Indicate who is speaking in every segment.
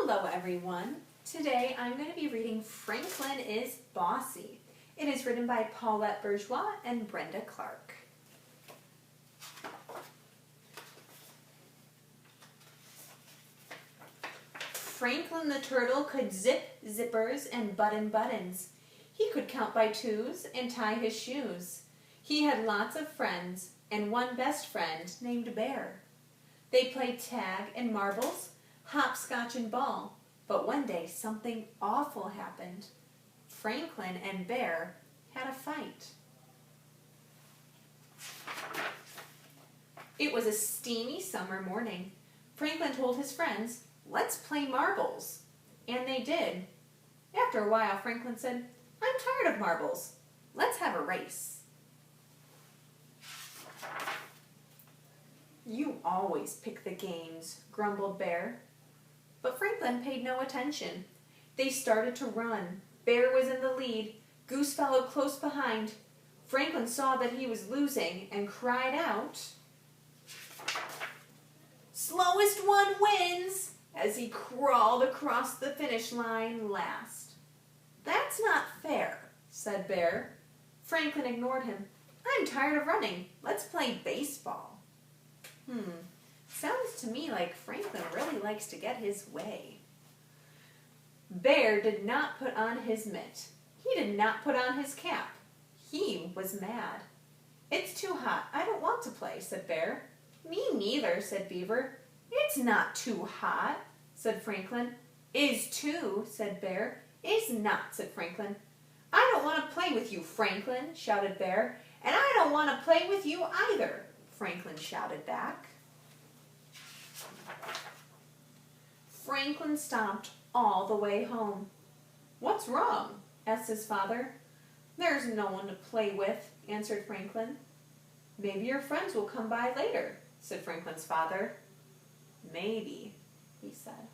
Speaker 1: Hello everyone. Today I'm going to be reading Franklin is Bossy. It is written by Paulette Bourgeois and Brenda Clark. Franklin the turtle could zip zippers and button buttons. He could count by twos and tie his shoes. He had lots of friends and one best friend named Bear. They played tag and marbles, hopscotch and ball, but one day something awful happened. Franklin and Bear had a fight. It was a steamy summer morning. Franklin told his friends, "Let's play marbles." And they did. After a while, Franklin said, "I'm tired of marbles. Let's have a race." "You always pick the games," grumbled Bear. But Franklin paid no attention. They started to run. Bear was in the lead. Goose followed close behind. Franklin saw that he was losing and cried out, "Slowest one wins," as he crawled across the finish line last. "That's not fair," said Bear. Franklin ignored him. "I'm tired of running. Let's play baseball." Sounds to me like Franklin really likes to get his way. Bear did not put on his mitt. He did not put on his cap. He was mad. "It's too hot. I don't want to play," said Bear. "Me neither," said Beaver. "It's not too hot," said Franklin. "Is too," said Bear. "Is not," said Franklin. "I don't want to play with you, Franklin," shouted Bear. "And I don't want to play with you either," Franklin shouted back. Franklin stomped all the way home. "What's wrong?" asked his father. "There's no one to play with," answered Franklin. "Maybe your friends will come by later," said Franklin's father. "Maybe," he said.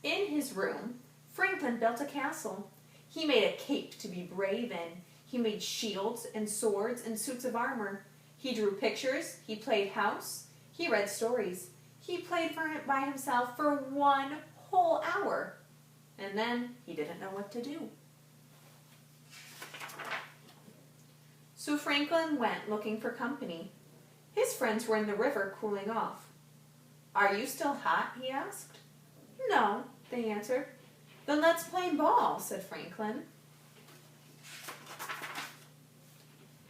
Speaker 1: In his room, Franklin built a castle. He made a cape to be brave in. He made shields and swords and suits of armor. He drew pictures. He played house. He read stories. He played by himself for 1 whole hour. And then he didn't know what to do. So Franklin went looking for company. His friends were in the river cooling off. "Are you still hot?" he asked. "No," they answered. "Then let's play ball," said Franklin.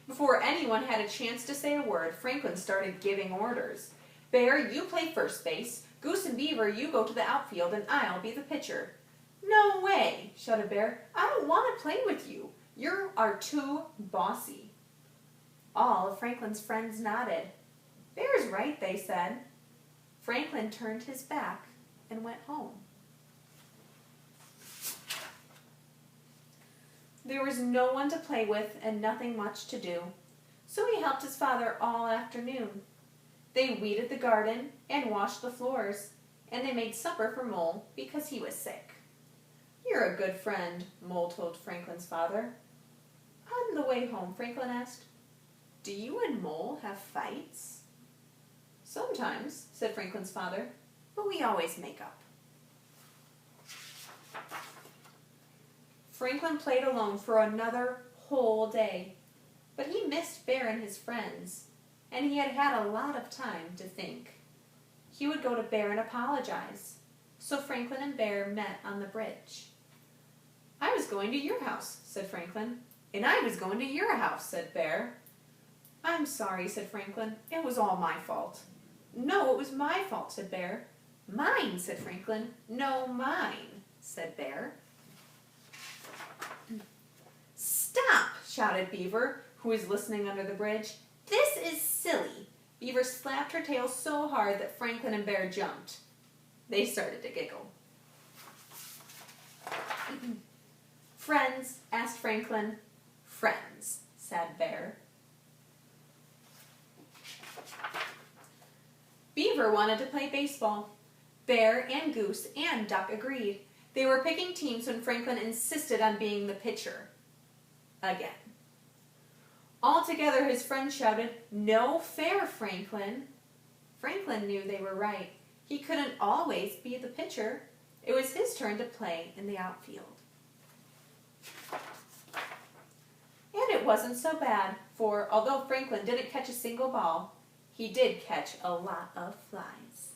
Speaker 1: Before anyone had a chance to say a word, Franklin started giving orders. "Bear, you play first base. Goose and Beaver, you go to the outfield, and I'll be the pitcher." "No way," shouted Bear. "I don't want to play with you. You are too bossy." All of Franklin's friends nodded. "Bear's right," they said. Franklin turned his back and went home. There was no one to play with and nothing much to do, so he helped his father all afternoon. They weeded the garden and washed the floors, and they made supper for Mole because he was sick. "You're a good friend," Mole told Franklin's father. On the way home, Franklin asked, "Do you and Mole have fights?" "Sometimes," said Franklin's father, "but we always make up." Franklin played alone for another whole day, but he missed Bear and his friends, and he had had a lot of time to think. He would go to Bear and apologize, so Franklin and Bear met on the bridge. "I was going to your house," said Franklin. "And I was going to your house," said Bear. "I'm sorry," said Franklin. "It was all my fault." "No, it was my fault," said Bear. "Mine," said Franklin. "No, mine," said Bear. "Stop!" shouted Beaver, who was listening under the bridge. "This is silly." Beaver slapped her tail so hard that Franklin and Bear jumped. They started to giggle. "Friends?" asked Franklin. "Friends," said Bear. Beaver wanted to play baseball. Bear and Goose and Duck agreed. They were picking teams when Franklin insisted on being the pitcher. Again. All together, his friends shouted, "No fair, Franklin." Franklin knew they were right. He couldn't always be the pitcher. It was his turn to play in the outfield. And it wasn't so bad, for although Franklin didn't catch a single ball, he did catch a lot of flies.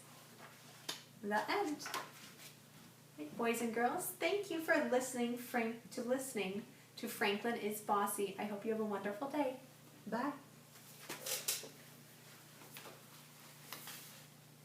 Speaker 1: The end. Right, boys and girls, thank you for listening to Franklin is Bossy. I hope you have a wonderful day. Bye.